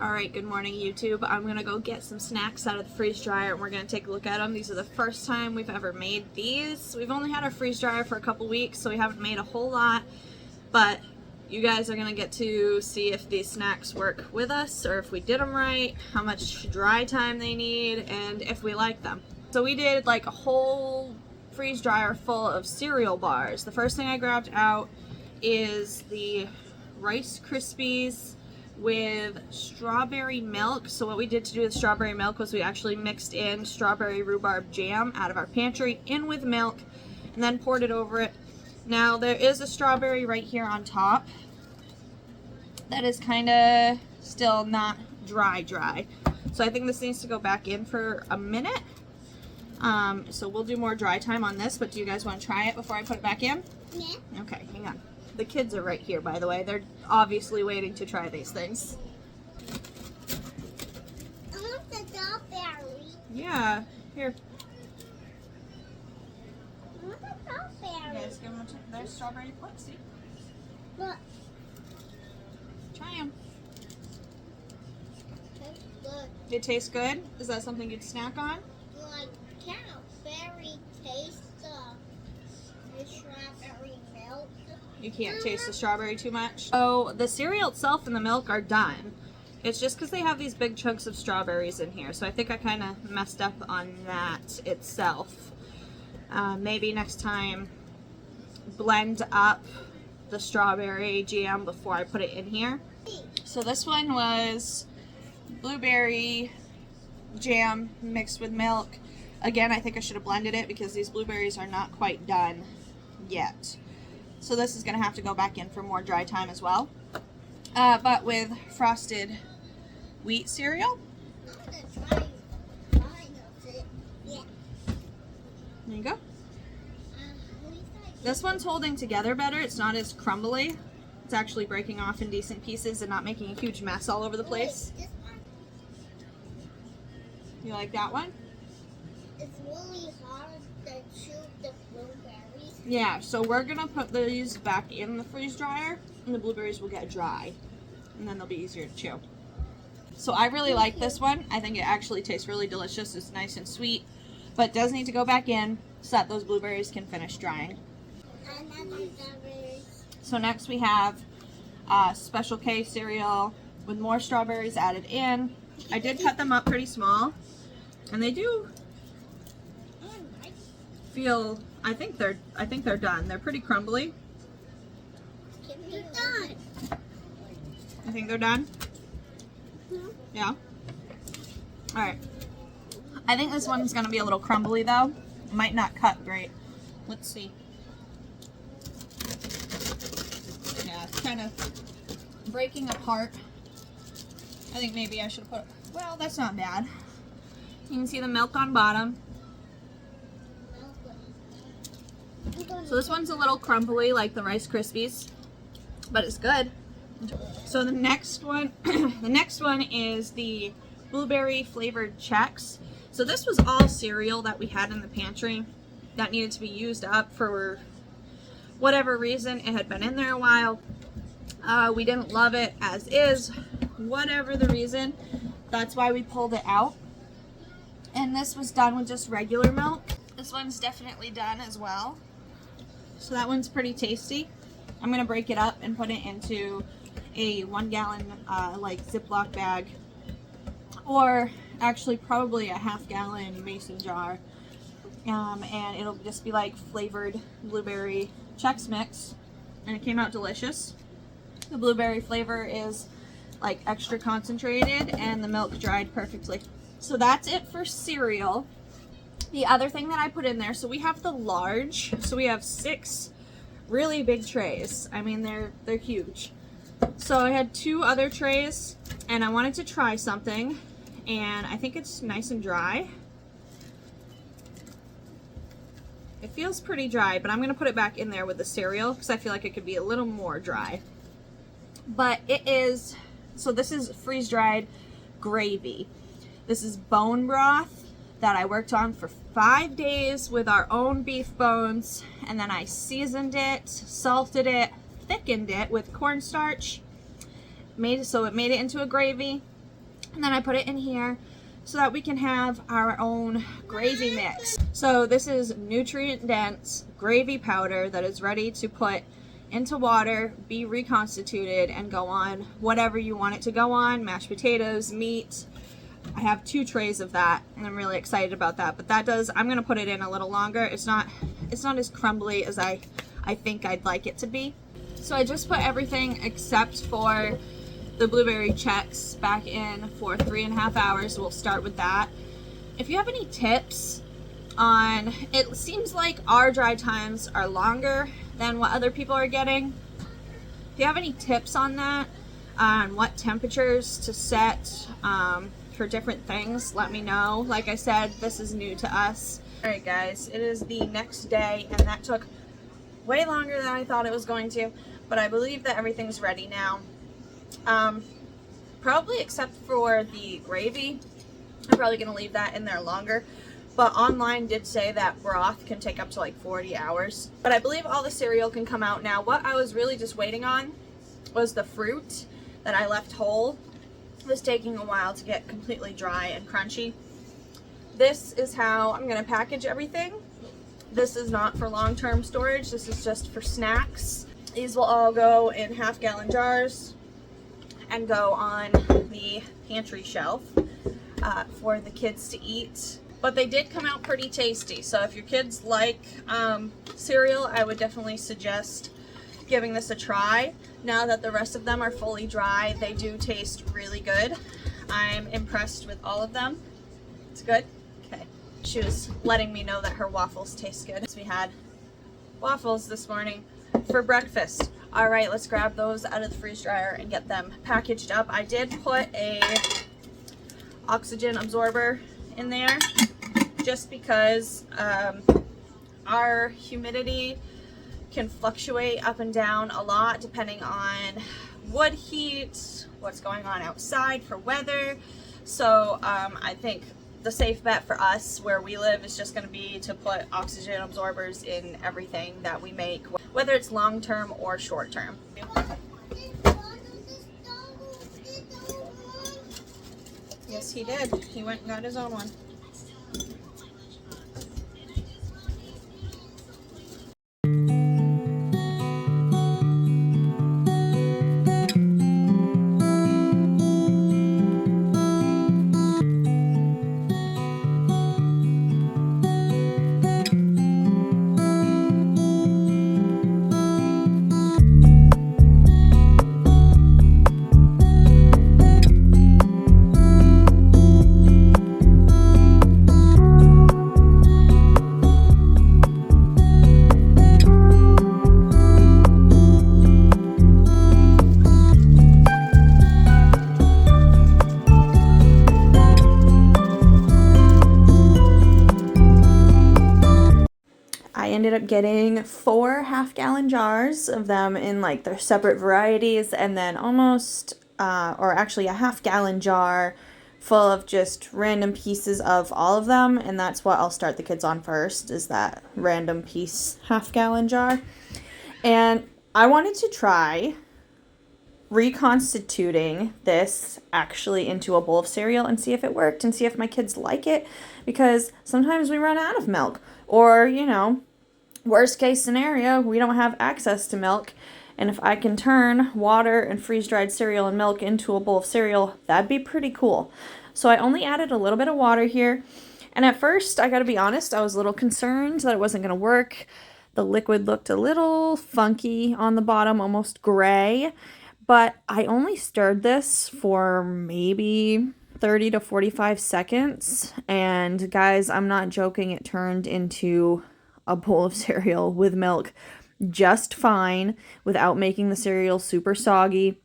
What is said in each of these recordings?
Alright, good morning YouTube. I'm gonna go get some snacks out of the freeze dryer and we're gonna take a look at them. These are the first time we've ever made these. We've only had our freeze dryer for a couple weeks, so we haven't made a whole lot, but you guys are gonna get to see if these snacks work with us or if we did them right, how much dry time they need, and if we like them. So we did like a whole freeze dryer full of cereal bars. The first thing I grabbed out is the Rice Krispies with strawberry milk. So what we did to do with strawberry milk was we actually mixed in strawberry rhubarb jam out of our pantry in with milk and then poured it over it. Now there is a strawberry right here on top that is kind of still not dry. So I think this needs to go back in for a minute. So we'll do more dry time on this, but do you guys want to try it before I put it back in? Yeah. Okay, hang on. The kids are right here, by the way. They're obviously waiting to try these things. I want the strawberry. Yeah, here. I want the strawberry. Guys, give them a there's strawberry flicks. See? Look, Try them. tastes good. It tastes good? Is that something you'd snack on? Like, very taste the strawberry milk. You can't taste the strawberry too much. So the cereal itself and the milk are done. It's just because they have these big chunks of strawberries in here. So I think I kind of messed up on that itself. Maybe next time blend up the strawberry jam before I put it in here. So this one was blueberry jam mixed with milk. Again, I think I should have blended it because these blueberries are not quite done yet. So this is going to have to go back in for more dry time as well. But with frosted wheat cereal. I'm gonna try it. Yeah. There you go. At least I This one's holding together better. It's not as crumbly. It's actually breaking off in decent pieces and not making a huge mess all over the place. Wait, this one You like that one? is really hard to chew the blueberries. Yeah, so we're going to put these back in the freeze dryer and the blueberries will get dry. And then they'll be easier to chew. So I really like this one. I think it actually tastes really delicious. It's nice and sweet, but it does need to go back in so that those blueberries can finish drying. Another strawberries. So next we have Special K cereal with more strawberries added in. I did cut them up pretty small, and they do feel. I think they're done. They're pretty crumbly. They're done. I think they're done. Hmm? Yeah. All right. I think this one's gonna be a little crumbly though. Might not cut great. Let's see. Yeah, it's kind of breaking apart. I think maybe I should put. Well, that's not bad. You can see the milk on bottom. So this one's a little crumbly like the Rice Krispies, but it's good. So the next one, the next one is the blueberry flavored Chex. So this was all cereal that we had in the pantry that needed to be used up for whatever reason. It had been in there a while. We didn't love it as is, whatever the reason. That's why we pulled it out. And this was done with just regular milk. This one's definitely done as well. So that one's pretty tasty. I'm gonna break it up and put it into a 1 gallon like Ziploc bag, or actually probably a ½ gallon mason jar, and it'll just be like flavored blueberry Chex Mix, and it came out delicious. The blueberry flavor is like extra concentrated and the milk dried perfectly. So that's it for cereal. The other thing that I put in there, so we have the large, so we have 6 really big trays. I mean, they're huge. So I had 2 other trays and I wanted to try something, and I think it's nice and dry. It feels pretty dry, but I'm gonna put it back in there with the cereal because I feel like it could be a little more dry. But it is, so this is freeze dried gravy. This is bone broth that I worked on for 5 days with our own beef bones, and then I seasoned it, salted it, thickened it with cornstarch, so it made it into a gravy, And then I put it in here so that we can have our own gravy mix. So this is nutrient dense gravy powder that is ready to put into water, be reconstituted, and go on whatever you want it to go on. Mashed potatoes, meat. I have 2 trays of that, and I'm really excited about that. But I'm gonna put it in a little longer. It's not as crumbly as I think I'd like it to be. So I just put everything except for the blueberry Chex back in for 3.5 hours. We'll start with that. If you have any tips on, it seems like our dry times are longer than what other people are getting. If you have any tips on that, on what temperatures to set for different things, let me know. Like I said, this is new to us. Alright guys, it is the next day, and that took way longer than I thought it was going to, but I believe that everything's ready now. Probably except for the gravy. I'm probably going to leave that in there longer. But online did say that broth can take up to like 40 hours. But I believe all the cereal can come out now. What I was really just waiting on was the fruit that I left whole. It was taking a while to get completely dry and crunchy. This is how I'm going to package everything. This is not for long-term storage. This is just for snacks. These will all go in half-gallon jars and go on the pantry shelf for the kids to eat. But they did come out pretty tasty. So if your kids like cereal, I would definitely suggest giving this a try. Now that the rest of them are fully dry, they do taste really good. I'm impressed with all of them. It's good? Okay. She was letting me know that her waffles taste good. So we had waffles this morning for breakfast. All right, let's grab those out of the freeze dryer and get them packaged up. I did put a oxygen absorber in there just because our humidity can fluctuate up and down a lot depending on wood heat, what's going on outside for weather. So I think the safe bet for us where we live is just going to be to put oxygen absorbers in everything that we make, whether it's long-term or short-term. Yes, he did. He went and got his own one. I ended up getting 4 half-gallon jars of them in like their separate varieties, and then actually a half-gallon jar full of just random pieces of all of them, and that's what I'll start the kids on first, is that random piece half-gallon jar. And I wanted to try reconstituting this actually into a bowl of cereal and see if it worked and see if my kids like it, because sometimes we run out of milk, or worst case scenario, we don't have access to milk, and if I can turn water and freeze-dried cereal and milk into a bowl of cereal, that'd be pretty cool. So I only added a little bit of water here, and at first, I gotta be honest, I was a little concerned that it wasn't gonna work. The liquid looked a little funky on the bottom, almost gray, but I only stirred this for maybe 30 to 45 seconds, and guys, I'm not joking, it turned into a bowl of cereal with milk just fine without making the cereal super soggy.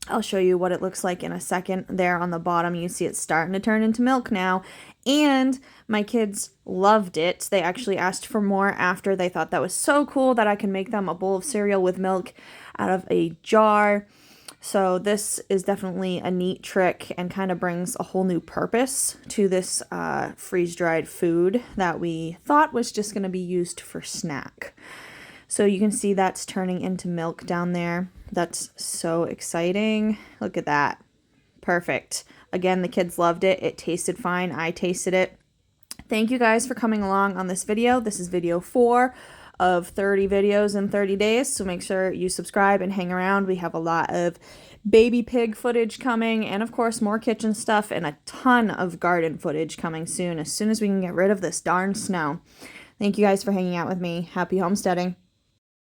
I'll show you what it looks like in a second. There on the bottom, you see it's starting to turn into milk now, and my kids loved it. They actually asked for more after. They thought that was so cool that I can make them a bowl of cereal with milk out of a jar. So this is definitely a neat trick and kind of brings a whole new purpose to this freeze-dried food that we thought was just going to be used for snack. So you can see that's turning into milk down there. That's so exciting. Look at that. Perfect. Again, the kids loved it. It tasted fine. I tasted it. Thank you guys for coming along on this video. This is video 4 of 30 videos in 30 days. So make sure you subscribe and hang around. We have a lot of baby pig footage coming, and of course more kitchen stuff, and a ton of garden footage coming soon as we can get rid of this darn snow. Thank you guys for hanging out with me. Happy homesteading.